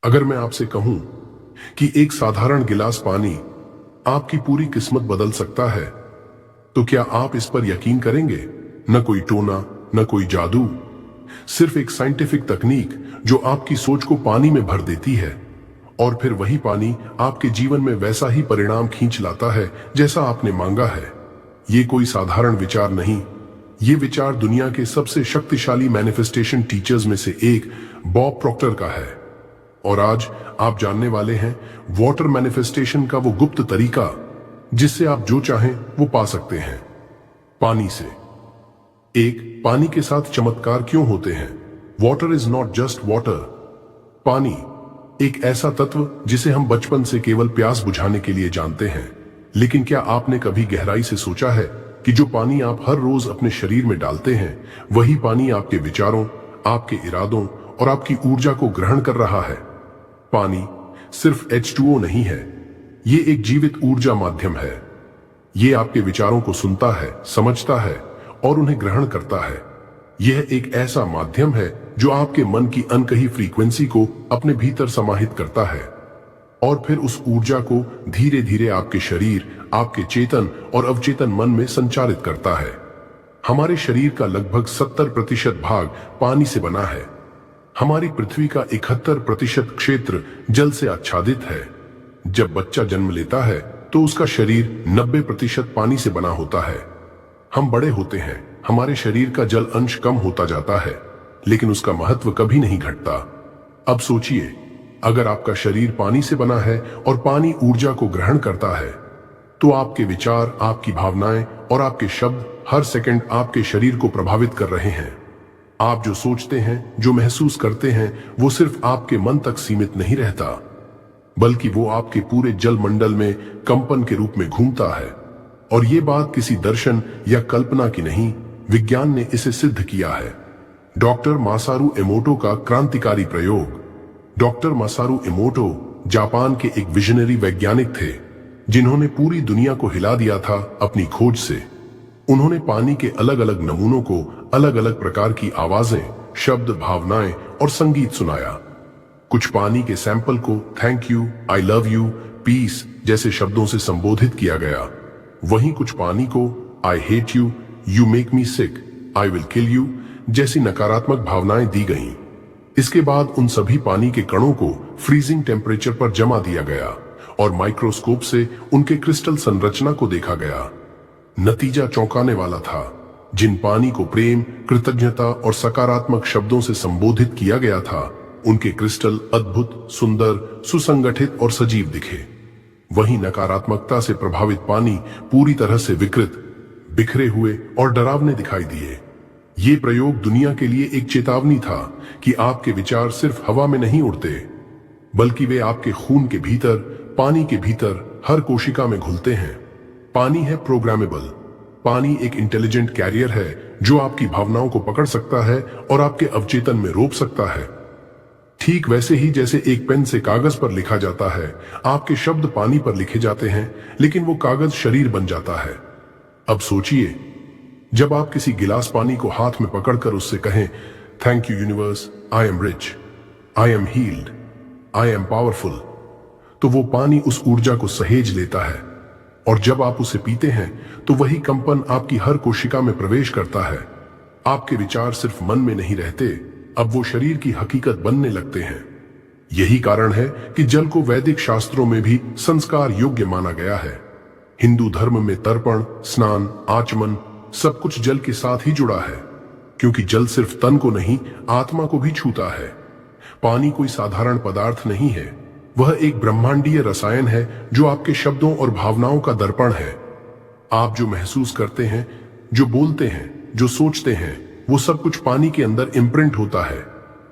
अगर मैं आपसे कहूं कि एक साधारण गिलास पानी आपकी पूरी किस्मत बदल सकता है, तो क्या आप इस पर यकीन करेंगे? न कोई टोना, न कोई जादू, सिर्फ एक साइंटिफिक तकनीक जो आपकी सोच को पानी में भर देती है और फिर वही पानी आपके जीवन में वैसा ही परिणाम खींच लाता है जैसा आपने मांगा है। ये कोई साधारण विचार नहीं, ये विचार दुनिया के सबसे शक्तिशाली मैनिफेस्टेशन टीचर्स में से एक बॉब प्रॉक्टर का है। और आज आप जानने वाले हैं वाटर मैनिफेस्टेशन का वो गुप्त तरीका जिससे आप जो चाहें वो पा सकते हैं। पानी से। एक, पानी के साथ चमत्कार क्यों होते हैं? Water is not just water. पानी एक ऐसा तत्व जिसे हम बचपन से केवल प्यास बुझाने के लिए जानते हैं, लेकिन क्या आपने कभी गहराई से सोचा है कि जो पानी आप हर रोज अपने शरीर में डालते हैं, वही पानी आपके विचारों, आपके इरादों और आपकी ऊर्जा को ग्रहण कर रहा है? पानी सिर्फ H2O नहीं है, ये एक जीवित ऊर्जा माध्यम है। ये आपके विचारों को सुनता है, समझता है और उन्हें ग्रहण करता है। यह एक ऐसा माध्यम है जो आपके मन की अनकही फ्रीक्वेंसी को अपने भीतर समाहित करता है और फिर उस ऊर्जा को धीरे धीरे आपके शरीर, आपके चेतन और अवचेतन मन में संचारित करता है। हमारे शरीर का लगभग 70% भाग पानी से बना है। हमारी पृथ्वी का 71% क्षेत्र जल से आच्छादित है। जब बच्चा जन्म लेता है तो उसका शरीर 90% पानी से बना होता है। हम बड़े होते हैं, हमारे शरीर का जल अंश कम होता जाता है, लेकिन उसका महत्व कभी नहीं घटता। अब सोचिए, अगर आपका शरीर पानी से बना है और पानी ऊर्जा को ग्रहण करता है, तो आपके विचार, आपकी भावनाएं और आपके शब्द हर सेकंड आपके शरीर को प्रभावित कर रहे हैं। आप जो सोचते हैं, जो महसूस करते हैं, वो सिर्फ आपके मन तक सीमित नहीं रहता, बल्कि वो आपके पूरे जल मंडल में कंपन के रूप में घूमता है। और ये बात किसी दर्शन या कल्पना की नहीं, विज्ञान ने इसे सिद्ध किया है। डॉक्टर मासारू इमोटो का क्रांतिकारी प्रयोग। डॉक्टर मासारू इमोटो जापान के एक विजनरी वैज्ञानिक थे जिन्होंने पूरी दुनिया को हिला दिया था अपनी खोज से। उन्होंने पानी के अलग अलग नमूनों को अलग अलग प्रकार की आवाजें, शब्द, भावनाएं और संगीत सुनाया। कुछ पानी के सैंपल को thank you, I love you, peace जैसे शब्दों से संबोधित किया गया। वहीं कुछ पानी को I hate you, you make me sick, I will kill you जैसी नकारात्मक भावनाएं दी गईं। इसके बाद उन सभी पानी के कणों को फ्रीजिंग टेम्परेचर पर जमा दिया गया और माइक्रोस्कोप से उनके क्रिस्टल संरचना को देखा गया। नतीजा चौंकाने वाला था। जिन पानी को प्रेम, कृतज्ञता और सकारात्मक शब्दों से संबोधित किया गया था, उनके क्रिस्टल अद्भुत, सुंदर, सुसंगठित और सजीव दिखे। वहीं नकारात्मकता से प्रभावित पानी पूरी तरह से विकृत, बिखरे हुए और डरावने दिखाई दिए। ये प्रयोग दुनिया के लिए एक चेतावनी था कि आपके विचार सिर्फ हवा में नहीं उड़ते, बल्कि वे आपके खून के भीतर, पानी के भीतर हर कोशिका में घुलते हैं। पानी है प्रोग्रामेबल। पानी एक इंटेलिजेंट कैरियर है जो आपकी भावनाओं को पकड़ सकता है और आपके अवचेतन में रोप सकता है। ठीक वैसे ही जैसे एक पेन से कागज पर लिखा जाता है, आपके शब्द पानी पर लिखे जाते हैं, लेकिन वो कागज शरीर बन जाता है। अब सोचिए, जब आप किसी गिलास पानी को हाथ में पकड़कर उससे कहें thank you universe, I am rich, I am heeled, I am powerful, तो वो पानी उस ऊर्जा को सहेज लेता है और जब आप उसे पीते हैं तो वही कंपन आपकी हर कोशिका में प्रवेश करता है। आपके विचार सिर्फ मन में नहीं रहते, अब वो शरीर की हकीकत बनने लगते हैं। यही कारण है कि जल को वैदिक शास्त्रों में भी संस्कार योग्य माना गया है। हिंदू धर्म में तर्पण, स्नान, आचमन सब कुछ जल के साथ ही जुड़ा है, क्योंकि जल सिर्फ तन को नहीं, आत्मा को भी छूता है। पानी कोई साधारण पदार्थ नहीं है, वह एक ब्रह्मांडीय रसायन है जो आपके शब्दों और भावनाओं का दर्पण है। आप जो महसूस करते हैं, जो बोलते हैं, जो सोचते हैं, वो सब कुछ पानी के अंदर इम्प्रिंट होता है।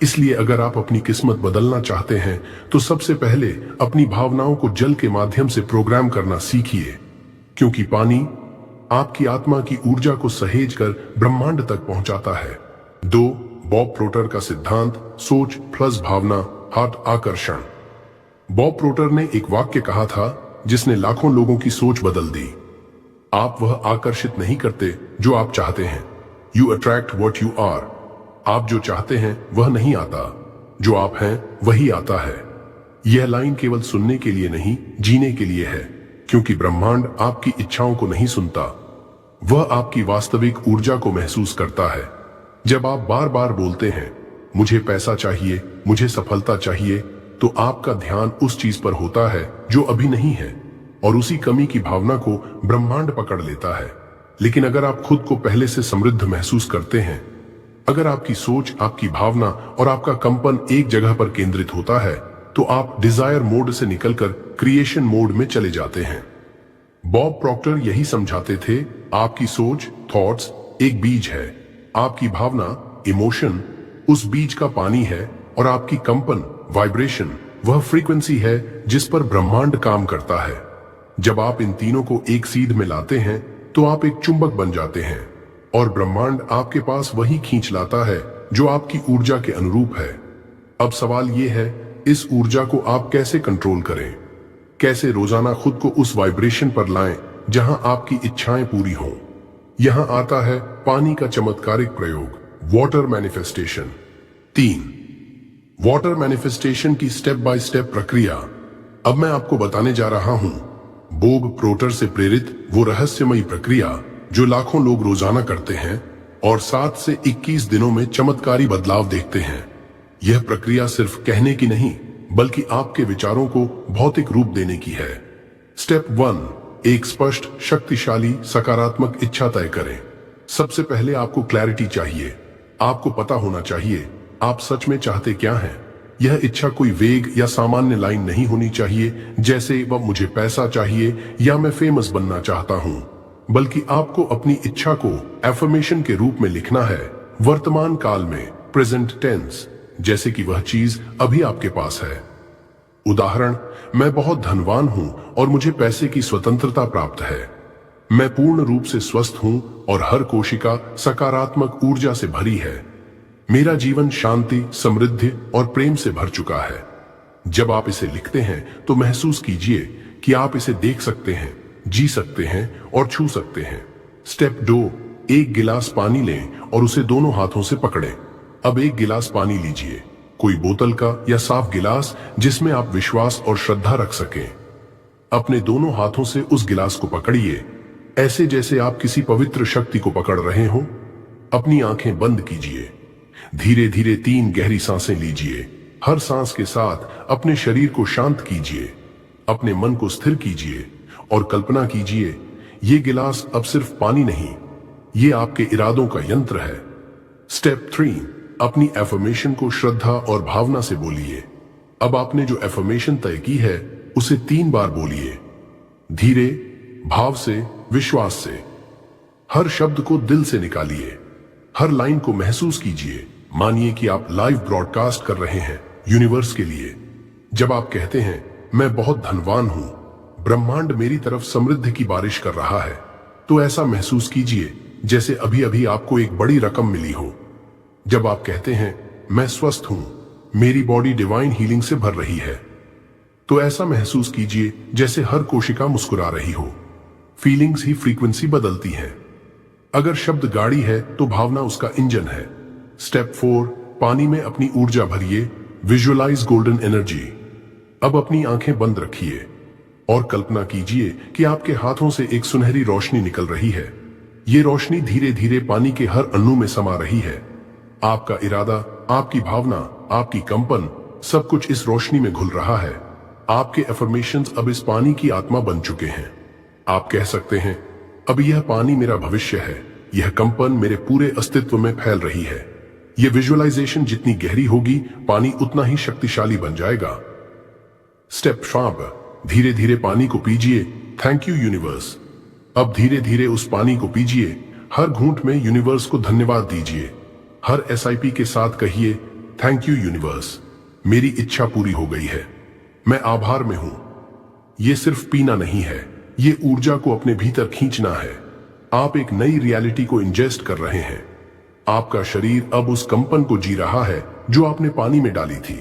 इसलिए अगर आप अपनी किस्मत बदलना चाहते हैं तो सबसे पहले अपनी भावनाओं को जल के माध्यम से प्रोग्राम करना सीखिए, क्योंकि पानी आपकी आत्मा की ऊर्जा को सहेज कर ब्रह्मांड तक पहुंचाता है। 2. बॉब प्रोटर का सिद्धांत, सोच प्लस भावना, हार्ट आकर्षण। बॉब प्रोटर ने एक वाक्य कहा था जिसने लाखों लोगों की सोच बदल दी। आप वह आकर्षित नहीं करते जो आप चाहते हैं, you attract what you are. आप जो चाहते हैं वह नहीं आता, जो आप हैं वही आता है। यह लाइन केवल सुनने के लिए नहीं, जीने के लिए है, क्योंकि ब्रह्मांड आपकी इच्छाओं को नहीं सुनता, वह आपकी वास्तविक ऊर्जा को महसूस करता है। जब आप बार बार बोलते हैं मुझे पैसा चाहिए, मुझे सफलता चाहिए, तो आपका ध्यान उस चीज पर होता है जो अभी नहीं है, और उसी कमी की भावना को ब्रह्मांड पकड़ लेता है। लेकिन अगर आप खुद को पहले से समृद्ध महसूस करते हैं, अगर आपकी सोच, आपकी भावना और आपका कंपन एक जगह पर केंद्रित होता है, तो आप डिजायर मोड से निकलकर क्रिएशन मोड में चले जाते हैं। बॉब प्रॉक्टर यही समझाते थे, आपकी सोच, थॉट्स एक बीज है, आपकी भावना, इमोशन उस बीज का पानी है, और आपकी कंपन, वाइब्रेशन वह फ्रीक्वेंसी है जिस पर ब्रह्मांड काम करता है। जब आप इन तीनों को एक सीध में लाते हैं तो आप एक चुंबक बन जाते हैं, और ब्रह्मांड आपके पास वही खींच लाता है जो आपकी ऊर्जा के अनुरूप है। अब सवाल यह है, इस ऊर्जा को आप कैसे कंट्रोल करें, कैसे रोजाना खुद को उस वाइब्रेशन पर लाएं जहां आपकी इच्छाएं पूरी हों। यहां आता है पानी का चमत्कारिक प्रयोग, वाटर मैनिफेस्टेशन। 3, वाटर मैनिफेस्टेशन की स्टेप बाय स्टेप प्रक्रिया। अब मैं आपको बताने जा रहा हूं बोब प्रॉक्टर से प्रेरित वो रहस्यमयी प्रक्रिया जो लाखों लोग रोजाना करते हैं और 7 से 21 दिनों में चमत्कारी बदलाव देखते हैं। यह प्रक्रिया सिर्फ कहने की नहीं, बल्कि आपके विचारों को भौतिक रूप देने की है। स्टेप 1, एक स्पष्ट, शक्तिशाली, सकारात्मक इच्छा तय करें। सबसे पहले आपको क्लैरिटी चाहिए। आपको पता होना चाहिए आप सच में चाहते क्या हैं। यह इच्छा कोई वेग या सामान्य लाइन नहीं होनी चाहिए, जैसे वह मुझे पैसा चाहिए या मैं फेमस बनना चाहता हूं, बल्कि आपको अपनी इच्छा को एफर्मेशन के रूप में लिखना है, वर्तमान काल में, प्रेजेंट टेंस, जैसे कि वह चीज अभी आपके पास है। उदाहरण, मैं बहुत धनवान हूं और मुझे पैसे की स्वतंत्रता प्राप्त है। मैं पूर्ण रूप से स्वस्थ हूं और हर कोशिका सकारात्मक ऊर्जा से भरी है। मेरा जीवन शांति, समृद्धि और प्रेम से भर चुका है। जब आप इसे लिखते हैं तो महसूस कीजिए कि आप इसे देख सकते हैं, जी सकते हैं और छू सकते हैं। स्टेप 2, एक गिलास पानी लें और उसे दोनों हाथों से पकड़ें। अब एक गिलास पानी लीजिए, कोई बोतल का या साफ गिलास जिसमें आप विश्वास और श्रद्धा रख सकें। अपने दोनों हाथों से उस गिलास को पकड़िए, ऐसे जैसे आप किसी पवित्र शक्ति को पकड़ रहे हो। अपनी आंखें बंद कीजिए, धीरे धीरे 3 गहरी सांसें लीजिए। हर सांस के साथ अपने शरीर को शांत कीजिए, अपने मन को स्थिर कीजिए और कल्पना कीजिए ये गिलास अब सिर्फ पानी नहीं, ये आपके इरादों का यंत्र है। स्टेप 3, अपनी एफर्मेशन को श्रद्धा और भावना से बोलिए। अब आपने जो एफर्मेशन तय की है उसे 3 बार बोलिए, धीरे, भाव से, विश्वास से। हर शब्द को दिल से निकालिए, हर लाइन को महसूस कीजिए। मानिए कि आप लाइव ब्रॉडकास्ट कर रहे हैं यूनिवर्स के लिए। जब आप कहते हैं मैं बहुत धनवान हूं, ब्रह्मांड मेरी तरफ समृद्धि की बारिश कर रहा है, तो ऐसा महसूस कीजिए जैसे अभी अभी आपको एक बड़ी रकम मिली हो। जब आप कहते हैं मैं स्वस्थ हूं, मेरी बॉडी डिवाइन हीलिंग से भर रही है, तो ऐसा महसूस कीजिए जैसे हर कोशिका मुस्कुरा रही हो। फीलिंग्स ही फ्रीक्वेंसी बदलती हैं। अगर शब्द गाड़ी है तो भावना उसका इंजन है। स्टेप 4, पानी में अपनी ऊर्जा भरिए, विजुअलाइज गोल्डन एनर्जी। अब अपनी आंखें बंद रखिए और कल्पना कीजिए कि आपके हाथों से एक सुनहरी रोशनी निकल रही है। ये रोशनी धीरे धीरे पानी के हर अणु में समा रही है। आपका इरादा, आपकी भावना, आपकी कंपन, सब कुछ इस रोशनी में घुल रहा है। आपके एफर्मेशंस अब इस पानी की आत्मा बन चुके हैं। आप कह सकते हैं अब यह पानी मेरा भविष्य है, यह कंपन मेरे पूरे अस्तित्व में फैल रही है। यह विजुअलाइजेशन जितनी गहरी होगी, पानी उतना ही शक्तिशाली बन जाएगा। स्टेप 5, धीरे धीरे पानी को पीजिए, थैंक यू यूनिवर्स। अब धीरे धीरे उस पानी को पीजिए, हर घूंट में यूनिवर्स को धन्यवाद दीजिए। हर SIP के साथ कहिए थैंक यू यूनिवर्स, मेरी इच्छा पूरी हो गई है, मैं आभार में हूं। यह सिर्फ पीना नहीं है, ये ऊर्जा को अपने भीतर खींचना है। आप एक नई रियलिटी को इंजेस्ट कर रहे हैं। आपका शरीर अब उस कंपन को जी रहा है जो आपने पानी में डाली थी।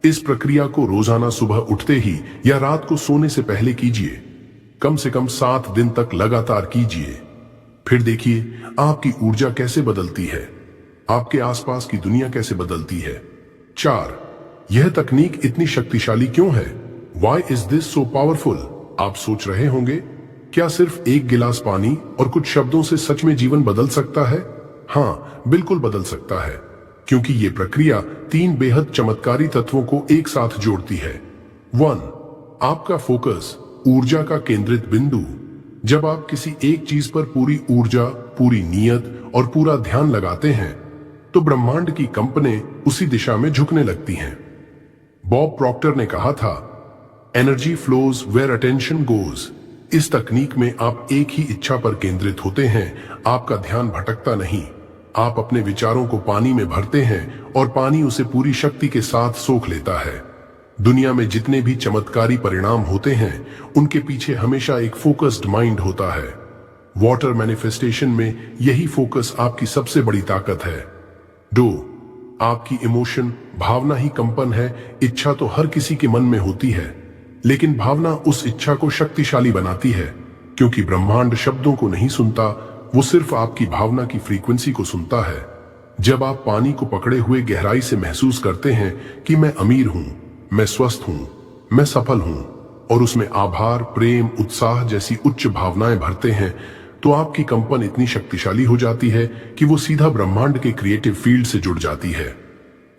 इस प्रक्रिया को रोजाना सुबह उठते ही या रात को सोने से पहले कीजिए। कम से कम 7 दिन तक लगातार कीजिए। फिर देखिए आपकी ऊर्जा कैसे बदलती है, आपके आसपास की दुनिया कैसे बदलती है। 4, यह तकनीक इतनी शक्तिशाली क्यों है? Why is this so powerful? आप सोच रहे होंगे, क्या सिर्फ एक गिलास पानी और कुछ शब्दों से सच में जीवन बदल सकता है? हाँ, बिल्कुल बदल सकता है, क्योंकि ये प्रक्रिया 3 बेहद चमत्कारी तत्वों को एक साथ जोड़ती है। 1. आपका फोकस, ऊर्जा का केंद्रित बिंदु। जब आप किसी एक चीज पर पूरी ऊर्जा, पूरी नियत और पूरा ध्यान लगाते हैं, तो ब्रह्मांड की कंपनें उसी दिशा में झुकने लगती हैं। बॉब प्रॉक्टर ने कहा था, energy flows where attention goes. इस तकनीक में आप एक ही इच्छा पर केंद्रित होते हैं, आपका ध्यान भटकता नहीं। आप अपने विचारों को पानी में भरते हैं और पानी उसे पूरी शक्ति के साथ सोख लेता है। दुनिया में जितने भी चमत्कारी परिणाम होते हैं, उनके पीछे हमेशा एक फोकस्ड माइंड होता है। वाटर मैनिफेस्टेशन में यही फोकस आपकी सबसे बड़ी ताकत है। 2. आपकी इमोशन, भावना ही कंपन है। इच्छा तो हर किसी के मन में होती है, लेकिन भावना उस इच्छा को शक्तिशाली बनाती है, क्योंकि ब्रह्मांड शब्दों को नहीं सुनता, वो सिर्फ आपकी भावना की फ्रीक्वेंसी को सुनता है। जब आप पानी को पकड़े हुए गहराई से महसूस करते हैं कि मैं अमीर हूं, मैं स्वस्थ हूं, मैं सफल हूं, और उसमें आभार, प्रेम, उत्साह जैसी उच्च भावनाएं भरते हैं, तो आपकी कंपन इतनी शक्तिशाली हो जाती है कि वो सीधा ब्रह्मांड के क्रिएटिव फील्ड से जुड़ जाती है।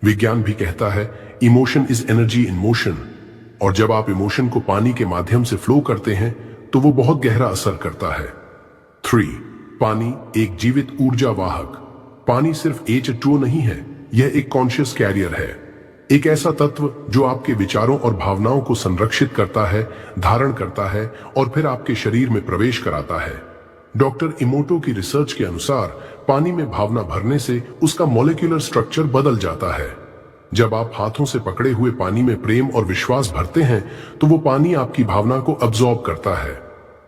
विज्ञान भी कहता है, emotion is energy in motion. और जब आप इमोशन को पानी के माध्यम से फ्लो करते हैं, तो वो बहुत गहरा असर करता है। 3. पानी एक जीवित ऊर्जा वाहक। पानी सिर्फ H2O नहीं है, यह एक कॉन्शियस कैरियर है, एक ऐसा तत्व जो आपके विचारों और भावनाओं को संरक्षित करता है, धारण करता है और फिर आपके शरीर में प्रवेश कराता है। डॉक्टर इमोटो की रिसर्च के अनुसार पानी में भावना भरने से उसका मॉलिक्यूलर स्ट्रक्चर बदल जाता है। जब आप हाथों से पकड़े हुए पानी में प्रेम और विश्वास भरते हैं, तो वो पानी आपकी भावना को अब्सॉर्ब करता है,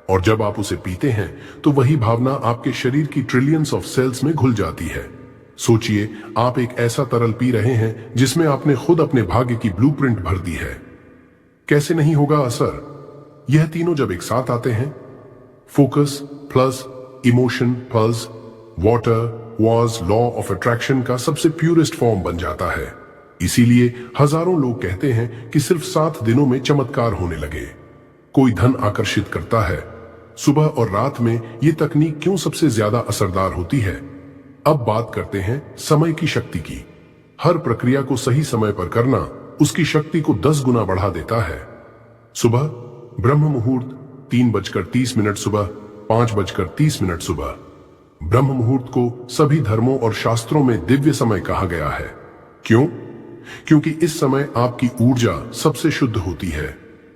और जब आप उसे पीते हैं, तो वही भावना आपके शरीर की ट्रिलियंस ऑफ सेल्स में घुल जाती है। सोचिए, आप एक ऐसा तरल पी रहे हैं जिसमें आपने खुद अपने भाग्य की ब्लूप्रिंट भर दी है। कैसे नहीं होगा असर? यह तीनों जब एक साथ आते हैं, focus plus emotion plus water was law of attraction का सबसे प्यूरेस्ट फॉर्म बन जाता है। इसीलिए हजारों लोग कहते हैं कि सिर्फ 7 दिनों में चमत्कार होने लगे। कोई धन आकर्षित करता है। सुबह और रात में ये तकनीक क्यों सबसे ज्यादा असरदार होती है? अब बात करते हैं समय की शक्ति की। हर प्रक्रिया को सही समय पर करना उसकी शक्ति को 10 गुना बढ़ा देता है। सुबह ब्रह्म मुहूर्त 3:30 सुबह, 5:30 सुबह। ब्रह्म मुहूर्त को सभी धर्मों और शास्त्रों में दिव्य समय कहा गया है। क्यों? क्योंकि इस समय आपकी ऊर्जा सबसे शुद्ध होती है,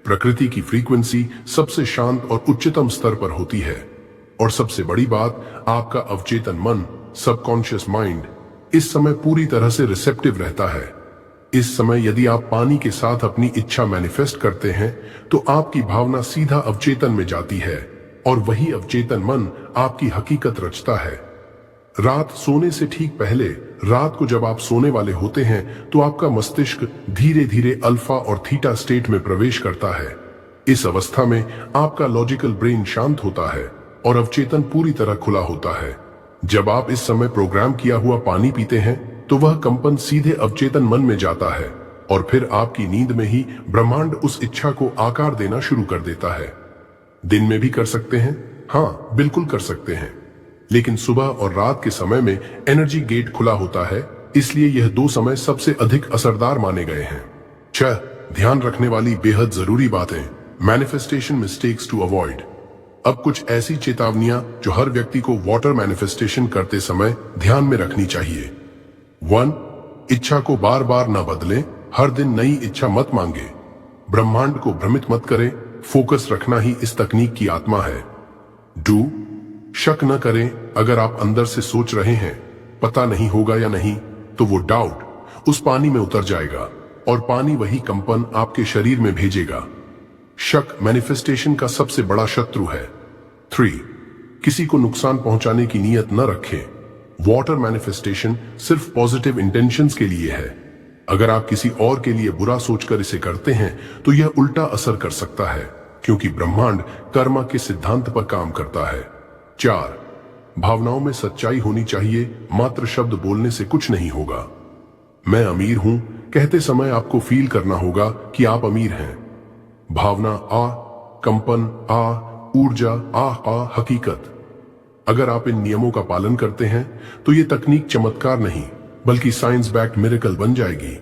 प्रकृति की फ्रीक्वेंसी सबसे शांत और उच्चतम स्तर पर होती है, और सबसे बड़ी बात, आपका अवचेतन मन, सबकॉन्शियस माइंड इस समय पूरी तरह से रिसेप्टिव रहता है। इस समय यदि आप पानी के साथ अपनी इच्छा मैनिफेस्ट करते हैं, तो आपकी भावना सीधा अवचेतन में जाती है, और वही अवचेतन मन आपकी हकीकत रचता है। रात सोने से ठीक पहले, रात को जब आप सोने वाले होते हैं, तो आपका मस्तिष्क धीरे धीरे अल्फा और थीटा स्टेट में प्रवेश करता है। इस अवस्था में आपका लॉजिकल ब्रेन शांत होता है और अवचेतन पूरी तरह खुला होता है। जब आप इस समय प्रोग्राम किया हुआ पानी पीते हैं, तो वह कंपन सीधे अवचेतन मन में जाता है, और फिर आपकी नींद में ही ब्रह्मांड उस इच्छा को आकार देना शुरू कर देता है। दिन में भी कर सकते हैं, हाँ बिल्कुल कर सकते हैं, लेकिन सुबह और रात के समय में एनर्जी गेट खुला होता है, इसलिए यह 2 समय सबसे अधिक असरदार माने गए हैं। 6. ध्यान रखने वाली बेहद जरूरी बातें, मैनिफेस्टेशन मिस्टेक्स टू अवॉइड। अब कुछ ऐसी चेतावनियां जो हर व्यक्ति को वाटर मैनिफेस्टेशन करते समय ध्यान में रखनी चाहिए। 1. इच्छा को बार बार न बदलें, हर दिन नई इच्छा मत मांगे, ब्रह्मांड को भ्रमित मत करें, फोकस रखना ही इस तकनीक की आत्मा है। 2. शक न करें, अगर आप अंदर से सोच रहे हैं पता नहीं होगा या नहीं, तो वो डाउट उस पानी में उतर जाएगा, और पानी वही कंपन आपके शरीर में भेजेगा। शक मैनिफेस्टेशन का सबसे बड़ा शत्रु है। 3. किसी को नुकसान पहुंचाने की नीयत न रखें, वाटर मैनिफेस्टेशन सिर्फ पॉजिटिव इंटेंशंस के लिए है। अगर आप किसी और के लिए बुरा सोचकर इसे करते हैं, तो यह उल्टा असर कर सकता है, क्योंकि ब्रह्मांड कर्मा के सिद्धांत पर काम करता है। 4. भावनाओं में सच्चाई होनी चाहिए, मात्र शब्द बोलने से कुछ नहीं होगा। मैं अमीर हूं कहते समय आपको फील करना होगा कि आप अमीर हैं। भावना आ, कंपन आ, ऊर्जा आ, हकीकत। अगर आप इन नियमों का पालन करते हैं तो ये तकनीक चमत्कार नहीं बल्कि साइंस बैक्ड मिरेकल बन जाएगी।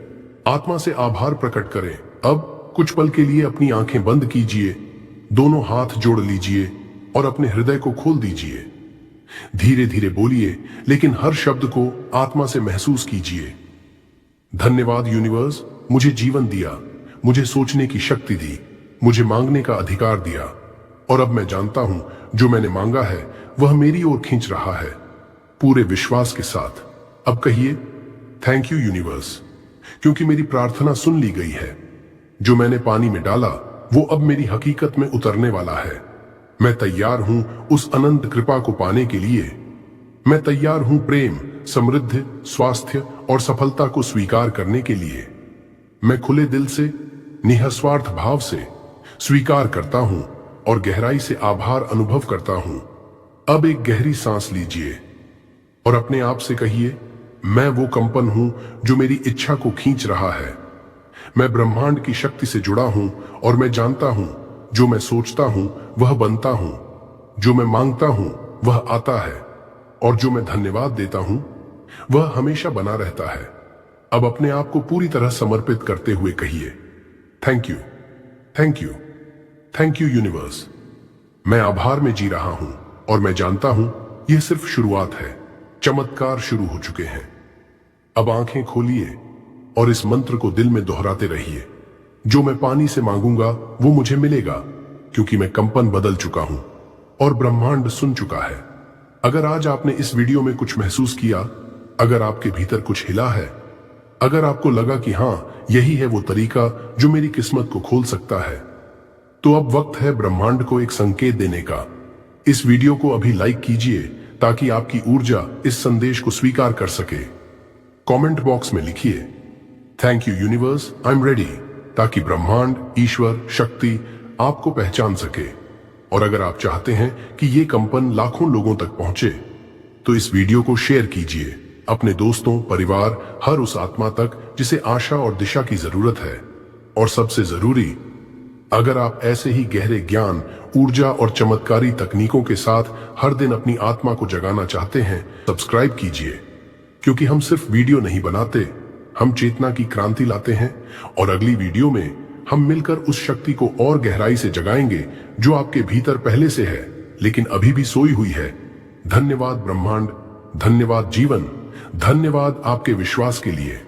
आत्मा से आभार प्रकट करें। अब कुछ पल के लिए अपनी आंखें बंद कीजिए, दोनों हाथ जोड़ लीजिए और अपने हृदय को खोल दीजिए। धीरे धीरे बोलिए, लेकिन हर शब्द को आत्मा से महसूस कीजिए। धन्यवाद यूनिवर्स, मुझे जीवन दिया, मुझे सोचने की शक्ति दी, मुझे मांगने का अधिकार दिया, और अब मैं जानता हूं जो मैंने मांगा है वह मेरी ओर खींच रहा है। पूरे विश्वास के साथ अब कहिए, थैंक यू यूनिवर्स, क्योंकि मेरी प्रार्थना सुन ली गई है। जो मैंने पानी में डाला वो अब मेरी हकीकत में उतरने वाला है। मैं तैयार हूं उस अनंत कृपा को पाने के लिए। मैं तैयार हूं प्रेम, समृद्धि, स्वास्थ्य और सफलता को स्वीकार करने के लिए। मैं खुले दिल से, निस्वार्थ भाव से स्वीकार करता हूं और गहराई से आभार अनुभव करता हूं। अब एक गहरी सांस लीजिए और अपने आप से कहिए, मैं वो कंपन हूं जो मेरी इच्छा को खींच रहा है। मैं ब्रह्मांड की शक्ति से जुड़ा हूं और मैं जानता हूं जो मैं सोचता हूं वह बनता हूं, जो मैं मांगता हूं वह आता है, और जो मैं धन्यवाद देता हूं वह हमेशा बना रहता है। अब अपने आप को पूरी तरह समर्पित करते हुए कहिए, thank you, thank you, thank you universe. मैं आभार में जी रहा हूं और मैं जानता हूं यह सिर्फ शुरुआत है। चमत्कार शुरू हो चुके हैं। अब आंखें खोलिए और इस मंत्र को दिल में दोहराते रहिए। जो मैं पानी से मांगूंगा वो मुझे मिलेगा, क्योंकि मैं कंपन बदल चुका हूं और ब्रह्मांड सुन चुका है। अगर आज आपने इस वीडियो में कुछ महसूस किया, अगर आपके भीतर कुछ हिला है, अगर आपको लगा कि हां यही है वो तरीका जो मेरी किस्मत को खोल सकता है, तो अब वक्त है ब्रह्मांड को एक संकेत देने का। इस वीडियो को अभी लाइक कीजिए ताकि आपकी ऊर्जा इस संदेश को स्वीकार कर सके। कमेंट बॉक्स में लिखिए, thank you universe, I am ready, ताकि ब्रह्मांड, ईश्वर, शक्ति आपको पहचान सके। और अगर आप चाहते हैं कि ये कंपन लाखों लोगों तक पहुंचे, तो इस वीडियो को शेयर कीजिए अपने दोस्तों, परिवार, हर उस आत्मा तक जिसे आशा और दिशा की जरूरत है। और सबसे जरूरी, अगर आप ऐसे ही गहरे ज्ञान, ऊर्जा और चमत्कारी तकनीकों के साथ हर दिन अपनी आत्मा को जगाना चाहते हैं, सब्सक्राइब कीजिए, क्योंकि हम सिर्फ वीडियो नहीं बनाते, हम चेतना की क्रांति लाते हैं। और अगली वीडियो में हम मिलकर उस शक्ति को और गहराई से जगाएंगे जो आपके भीतर पहले से है, लेकिन अभी भी सोई हुई है। धन्यवाद ब्रह्मांड, धन्यवाद जीवन, धन्यवाद आपके विश्वास के लिए।